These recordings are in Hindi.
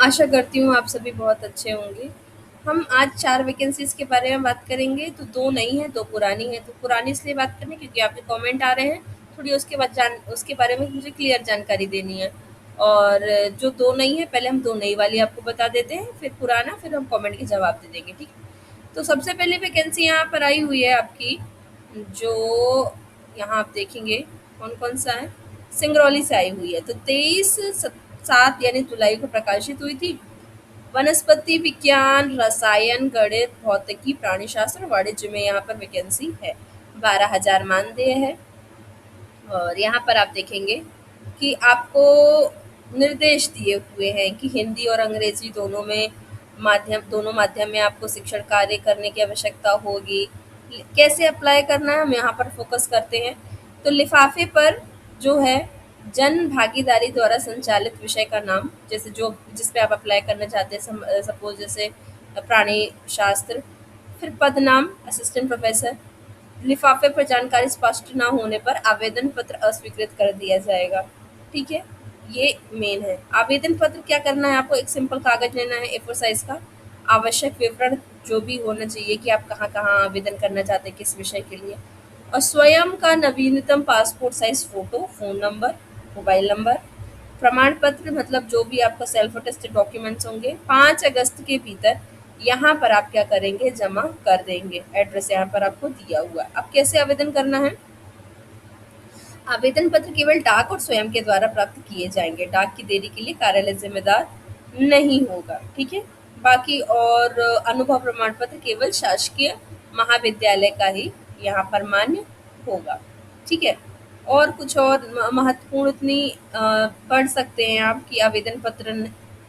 आशा करती हूँ आप सभी बहुत अच्छे होंगे। हम आज 4 वैकेंसीज़ के बारे में बात करेंगे, तो 2 नई हैं, 2 पुरानी हैं। तो पुरानी इसलिए बात करें क्योंकि आपके कमेंट आ रहे हैं, थोड़ी उसके बारे में मुझे क्लियर जानकारी देनी है। और जो 2 नई हैं, पहले हम 2 नई वाली आपको बता देते हैं, फिर पुराना, फिर हम कमेंट के जवाब दे देंगे, ठीक है? तो सबसे पहले वैकेंसी यहाँ पर आई हुई है आपकी, जो यहाँ आप देखेंगे कौन-कौन सा है, सिंगरौली से आई हुई है। तो 23/7 यानी जुलाई को प्रकाशित हुई थी। वनस्पति विज्ञान, रसायन, गणित, भौतिकी, प्राणीशास्त्र, वाणिज्य में यहाँ पर वैकेंसी है। 12,000 मानदेय है। और यहाँ पर आप देखेंगे कि आपको निर्देश दिए हुए हैं कि हिंदी और अंग्रेजी दोनों माध्यम में आपको शिक्षण कार्य करने की आवश्यकता होगी। कैसे अप्लाई करना है हम यहाँ पर फोकस करते हैं। तो लिफाफे पर जो है जन भागीदारी द्वारा संचालित विषय का नाम, जैसे जो जिस पे आप अप्लाई करना चाहते हैं, सपोज जैसे प्राणी शास्त्र, फिर पद नाम असिस्टेंट प्रोफेसर। लिफाफे पर जानकारी स्पष्ट न होने पर आवेदन पत्र अस्वीकृत कर दिया जाएगा, ठीक है? ये मेन है। आवेदन पत्र क्या करना है आपको, एक सिंपल कागज लेना है A4 साइज का, आवश्यक विवरण जो भी होना चाहिए कि आप कहाँ-कहाँ आवेदन करना चाहते हैं, किस विषय के लिए, और स्वयं का नवीनतम passport size photo, phone number, mobile number, प्रमाण पत्र मतलब जो भी आपका सेल्फ अटेस्टेड डॉक्यूमेंट्स होंगे 5 अगस्त के भीतर यहाँ पर आप क्या करेंगे, जमा कर देंगे। एड्रेस यहाँ पर आपको दिया हुआ है। अब कैसे आवेदन करना है? आवेदन पत्र केवल डाक और स्वयं के द्वारा प्राप्त किए जाएंगे। डाक की देरी के लिए कार्यालय जिम्मेदार नहीं होगा, ठीक है? बाकी और अनुभव प्रमाण पत्र केवल शासकीय महाविद्यालय का ही यहाँ पर मान्य होगा, ठीक है? और कुछ और महत्वपूर्ण इतनी पढ़ सकते हैं आप कि आवेदन पत्र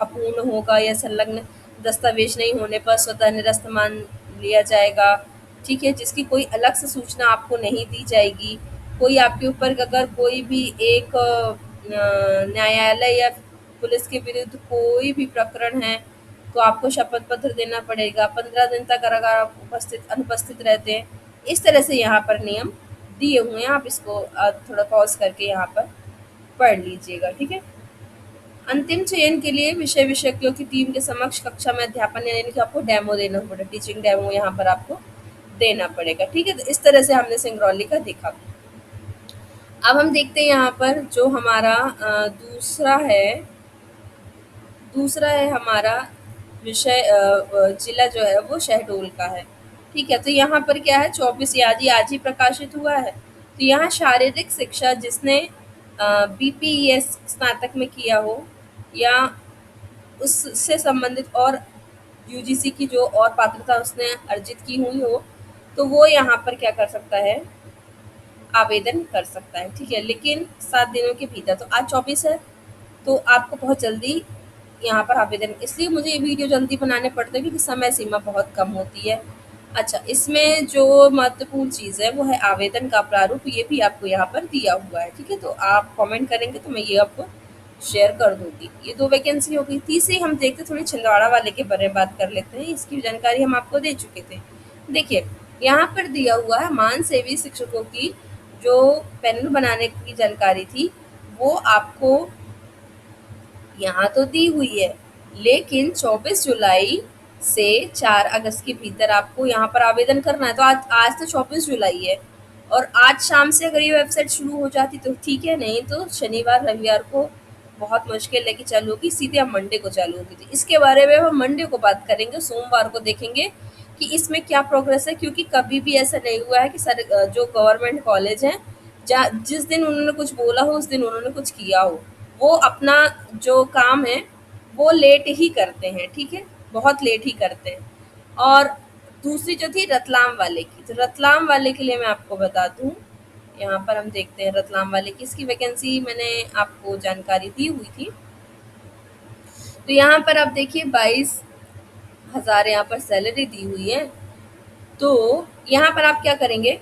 अपूर्ण होगा या संलग्न दस्तावेज नहीं होने पर स्वतः निरस्त मान लिया जाएगा, ठीक है? जिसकी कोई अलग से सूचना आपको नहीं दी जाएगी। कोई आपके ऊपर अगर कोई भी एक न्यायालय या पुलिस के विरुद्ध कोई भी प्रकरण है, तो आपको शपथ पत्र देना पड़ेगा। 15 दिन तक अगर आप अनुपस्थित रहते हैं, इस तरह से यहाँ पर नियम दिए हुए हैं। आप इसको थोड़ा पॉज करके यहाँ पर पढ़ लीजिएगा, ठीक है? अंतिम चयन के लिए विषय विशेषज्ञों की टीम के समक्ष कक्षा में अध्यापन यानी कि आपको डेमो देना पड़ेगा, टीचिंग डेमो यहाँ पर आपको देना पड़ेगा, ठीक है? तो इस तरह से हमने सिंगरौली का देखा। अब हम देखते हैं यहाँ पर जो हमारा दूसरा है हमारा विषय, जिला जो है वो शहडोल का है, ठीक है? तो यहाँ पर क्या है, 24 आज ही प्रकाशित हुआ है। तो यहाँ शारीरिक शिक्षा जिसने BPES स्नातक में किया हो या उससे संबंधित और UGC की जो और पात्रता उसने अर्जित की हुई हो, तो वो यहाँ पर क्या कर सकता है, आवेदन कर सकता है, ठीक है? लेकिन 7 दिनों के भीतर। तो आज 24 है, तो आपको बहुत जल्दी यहाँ पर आवेदन, इसलिए मुझे ये वीडियो जल्दी बनाने पड़ते हैं क्योंकि समय सीमा बहुत कम होती है। अच्छा, इसमें जो महत्वपूर्ण चीज़ है वो है आवेदन का प्रारूप, ये भी आपको यहाँ पर दिया हुआ है, ठीक है? तो आप कमेंट करेंगे तो मैं ये आपको शेयर कर दूँगी। ये 2 वैकेंसी हो गई। तीसरी हम देखते थोड़ी छिंदवाड़ा वाले के बारे में बात कर लेते हैं, इसकी जानकारी हम आपको दे चुके थे। देखिए, यहाँ पर दिया हुआ है मान सेवी शिक्षकों की जो पैनल बनाने की जानकारी थी, वो आपको यहाँ तो दी हुई है, लेकिन 24 जुलाई से 4 अगस्त के भीतर आपको यहाँ पर आवेदन करना है। तो आज तो 24 जुलाई है, और आज शाम से अगर ये वेबसाइट शुरू हो जाती तो ठीक है, नहीं तो शनिवार रविवार को बहुत मुश्किल है कि चालू होगी, सीधे हम मंडे को चालू होगी। तो इसके बारे में हम मंडे को बात करेंगे, सोमवार को देखेंगे कि इसमें क्या प्रोग्रेस है, क्योंकि कभी भी ऐसा नहीं हुआ है कि जो गवर्नमेंट कॉलेज हैं, जिस दिन उन्होंने कुछ बोला हो उस दिन उन्होंने कुछ किया हो। वो अपना जो काम है वो लेट ही करते हैं, ठीक है? बहुत लेट ही करते हैं। और दूसरी जो थी रतलाम वाले की, तो रतलाम वाले के लिए मैं आपको बता दूँ, यहाँ पर हम देखते हैं रतलाम वाले की, इसकी वैकेंसी मैंने आपको जानकारी दी हुई थी। तो यहाँ पर आप देखिए 22,000 यहाँ पर सैलरी दी हुई है। तो यहाँ पर आप क्या करेंगे,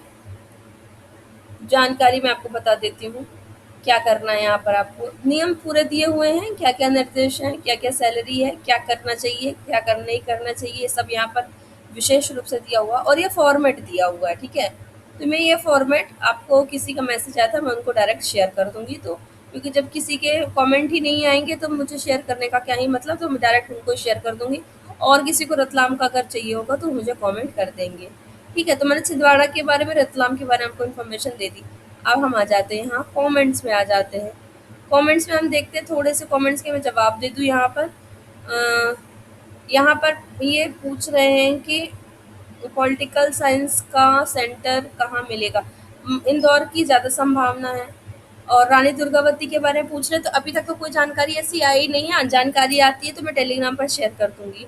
जानकारी मैं आपको बता देती हूँ क्या करना है। यहाँ पर आपको नियम पूरे दिए हुए हैं, क्या क्या निर्देश हैं, क्या क्या सैलरी है, क्या करना चाहिए, क्या नहीं करना चाहिए, सब यहाँ पर विशेष रूप से दिया हुआ, और ये फॉर्मेट दिया हुआ है, ठीक है? तो मैं ये फॉर्मेट आपको किसी का मैसेज आया था, मैं उनको डायरेक्ट शेयर कर दूंगी, तो क्योंकि जब किसी के कमेंट ही नहीं आएंगे तो मुझे शेयर करने का क्या ही मतलब, तो मैं डायरेक्ट उनको शेयर कर दूंगी। और किसी को रतलाम का अगर चाहिए होगा तो मुझे कमेंट कर देंगे। ठीक है, तो मैंने छिंदवाड़ा के बारे में, रतलाम के बारे में आपको इन्फॉर्मेशन दे दी। अब हम आ जाते हैं यहाँ कमेंट्स में, आ जाते हैं कमेंट्स में। हम देखते हैं थोड़े से कमेंट्स के मैं जवाब दे दूँ यहाँ पर। यहाँ पर ये पूछ रहे हैं कि पॉलिटिकल साइंस का सेंटर कहाँ मिलेगा। इंदौर की ज़्यादा संभावना है। और रानी दुर्गावती के बारे में पूछ रहे हैं, तो अभी तक तो कोई जानकारी ऐसी आई नहीं है। जानकारी आती है तो मैं टेलीग्राम पर शेयर कर दूंगी।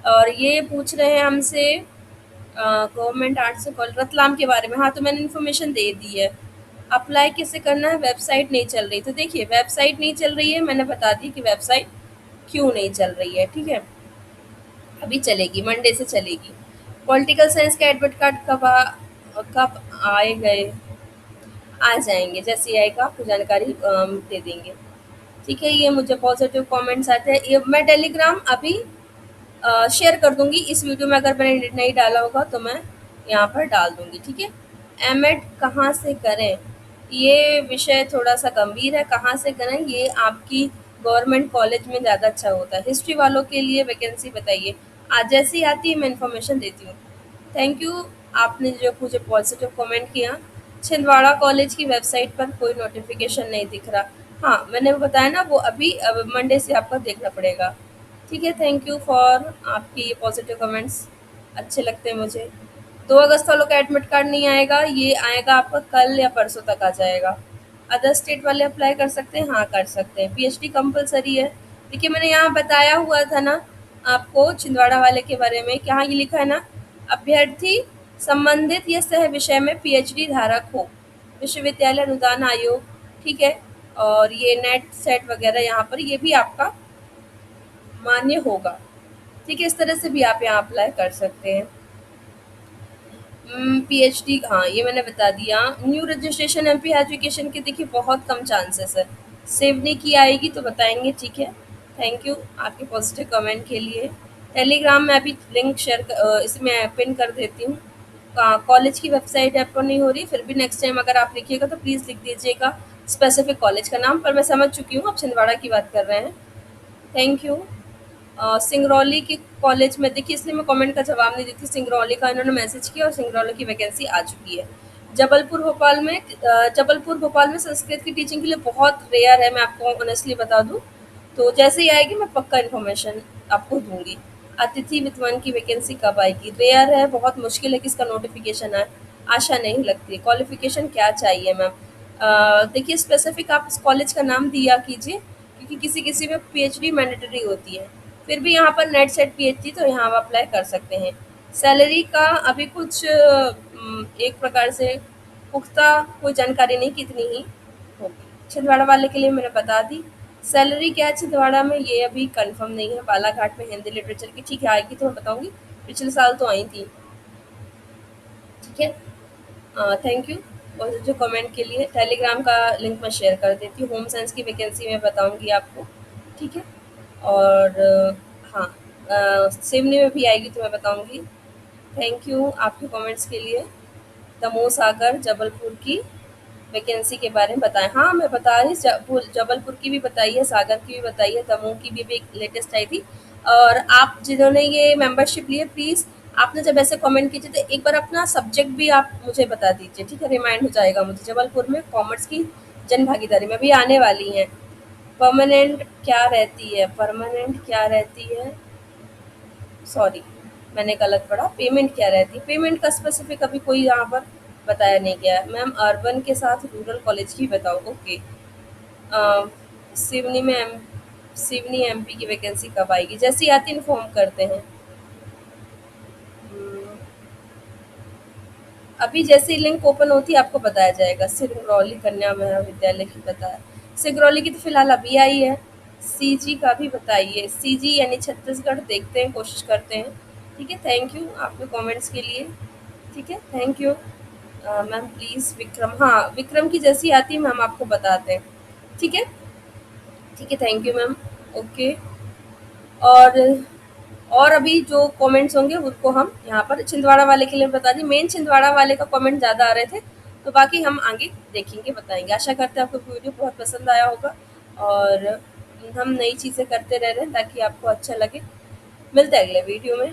और ये पूछ रहे हैं हमसे गवर्नमेंट आर्ट्स से कॉलेज रतलाम के बारे में। हाँ, तो मैंने इन्फॉर्मेशन दे दी है। अप्लाई कैसे करना है, वेबसाइट नहीं चल रही। तो देखिए, वेबसाइट नहीं चल रही है, मैंने बता दी कि वेबसाइट क्यों नहीं चल रही है। ठीक है, अभी चलेगी, मंडे से चलेगी। पॉलिटिकल साइंस का एडमिट कार्ड कब आए गए, आ जाएंगे, जैसे ही आएगा आपको जानकारी दे देंगे। ठीक है, ये मुझे पॉजिटिव कमेंट्स आते हैं। ये मैं टेलीग्राम अभी शेयर कर दूंगी इस वीडियो में। अगर मैंने नहीं डाला होगा तो मैं यहाँ पर डाल दूंगी। ठीक है, एमएड कहाँ से करें, ये विषय थोड़ा सा गंभीर है। कहाँ से करें, ये आपकी गवर्नमेंट कॉलेज में ज़्यादा अच्छा होता है। हिस्ट्री वालों के लिए वैकेंसी बताइए, आज जैसी आती है मैं इन्फॉर्मेशन देती हूँ। थैंक यू, आपने जो मुझे पॉजिटिव कमेंट किया। छिंदवाड़ा कॉलेज की वेबसाइट पर कोई नोटिफिकेशन नहीं दिख रहा। हाँ, मैंने वो बताया ना, वो अभी मंडे से आपको देखना पड़ेगा। ठीक है, थैंक यू फॉर आपकी ये पॉजिटिव कमेंट्स, अच्छे लगते हैं मुझे। 2 अगस्त वालों का एडमिट कार्ड नहीं आएगा, ये आएगा आपका कल या परसों तक आ जाएगा। अदर स्टेट वाले अप्लाई कर सकते हैं, हाँ कर सकते हैं। पीएचडी कंपलसरी है। देखिए, मैंने यहाँ बताया हुआ था ना आपको छिंदवाड़ा वाले के बारे में, कि हाँ ये लिखा है ना, अभ्यर्थी संबंधित या सह विषय में पीएचडी धारक हो, विश्वविद्यालय अनुदान आयोग। ठीक है, और ये नेट सेट वगैरह यहाँ पर ये भी आपका मान्य होगा। ठीक है, इस तरह से भी आप यहाँ अप्लाई कर सकते हैं। पीएचडी, हाँ ये मैंने बता दिया। न्यू रजिस्ट्रेशन एमपी एजुकेशन के देखिए बहुत कम चांसेस है। सिवनी की आएगी तो बताएंगे। ठीक है, थैंक यू आपके पॉजिटिव कमेंट के लिए। टेलीग्राम में अभी लिंक शेयर इसमें पिन कर देती हूँ। कॉलेज की वेबसाइट ऐप पर नहीं हो रही, फिर भी नेक्स्ट टाइम अगर आप लिखिएगा तो प्लीज़ लिख दीजिएगा स्पेसिफिक कॉलेज का नाम। पर मैं समझ चुकी हूँ, आप छिंदवाड़ा की बात कर रहे हैं। Thank you. सिंगरौली के कॉलेज में देखिए, इसलिए मैं कमेंट का जवाब नहीं देती। सिंगरौली का इन्होंने मैसेज किया और सिंगरौली की वैकेंसी आ चुकी है। जबलपुर भोपाल में संस्कृत की टीचिंग के लिए बहुत रेयर है, मैं आपको ऑनेस्टली बता दूं। तो जैसे ही आएगी मैं पक्का इन्फॉर्मेशन आपको दूंगी। अतिथि विद्वान की वैकेंसी कब आएगी, रेयर है, बहुत मुश्किल है कि इसका नोटिफिकेशन आए, आशा नहीं लगती। क्वालिफिकेशन क्या चाहिए मैम, देखिए स्पेसिफिक आप इस कॉलेज का नाम दिया कीजिए, क्योंकि किसी किसी में पीएचडी मैंडेटरी होती है। फिर भी यहाँ पर नेट सेट पीएचडी तो यहाँ आप अप्लाई कर सकते हैं। सैलरी का अभी कुछ एक प्रकार से पुख्ता कोई जानकारी नहीं कितनी ही होगी। छिंदवाड़ा वाले के लिए मैंने बता दी। सैलरी क्या है छिंदवाड़ा में ये अभी कंफर्म नहीं है। बालाघाट में हिंदी लिटरेचर की, ठीक है आएगी तो मैं बताऊंगी, पिछले साल तो आई थी। ठीक है, थैंक यू और जो कमेंट के लिए। टेलीग्राम का लिंक मैं शेयर कर देती हूँ। होम साइंस की वैकेंसी मैं बताऊंगी आपको। ठीक है, और हाँ, सिवनी में भी आएगी तो मैं बताऊंगी। थैंक यू आपके कमेंट्स के लिए। दमोह सागर जबलपुर की वैकेंसी के बारे में बताएं। हाँ मैं बता रही, जबलपुर की भी बताई है, सागर की भी बताई है, दमोह की भी एक लेटेस्ट आई थी। और आप जिन्होंने ये मेंबरशिप ली है, प्लीज़ आपने जब ऐसे कमेंट कीजिए तो एक बार अपना सब्जेक्ट भी आप मुझे बता दीजिए। ठीक है, रिमाइंड हो जाएगा मुझे। जबलपुर में कॉमर्स की जन भागीदारी में भी आने वाली हैं। परमानेंट क्या रहती है, परमानेंट क्या रहती है, सॉरी मैंने गलत पढ़ा। पेमेंट क्या रहती है, पेमेंट का स्पेसिफिक अभी कोई यहाँ पर बताया नहीं गया है। मैम अर्बन के साथ रूरल कॉलेज की बताओ। ओके, सिवनी में सिवनी एमपी की वैकेंसी कब आएगी, जैसी आती इन्फॉर्म करते हैं। हम्म, अभी जैसे ही लिंक ओपन होती है आपको बताया जाएगा। सिंगरौली कन्या महाविद्यालय की बताया, सिंगरौली की तो फिलहाल अभी आई है। सीजी का भी बताइए, सीजी यानी छत्तीसगढ़, देखते हैं, कोशिश करते हैं। ठीक है, थैंक यू आपके कमेंट्स के लिए। ठीक है, thank you ma'am. Please Vikram, हाँ विक्रम की जैसी आती है मैम आपको बताते हैं। ठीक है, ठीक है, थैंक यू मैम। ओके, और अभी जो कमेंट्स होंगे उनको हम यहाँ पर छिंदवाड़ा वाले के लिए बता दी। मेन छिंदवाड़ा वाले का कमेंट ज़्यादा आ रहे थे, तो बाकी हम आगे देखेंगे, बताएंगे। आशा करते हैं आपको वीडियो बहुत पसंद आया होगा, और हम नई चीज़ें करते रह रहे हैं ताकि आपको अच्छा लगे। मिलते हैं अगले वीडियो में।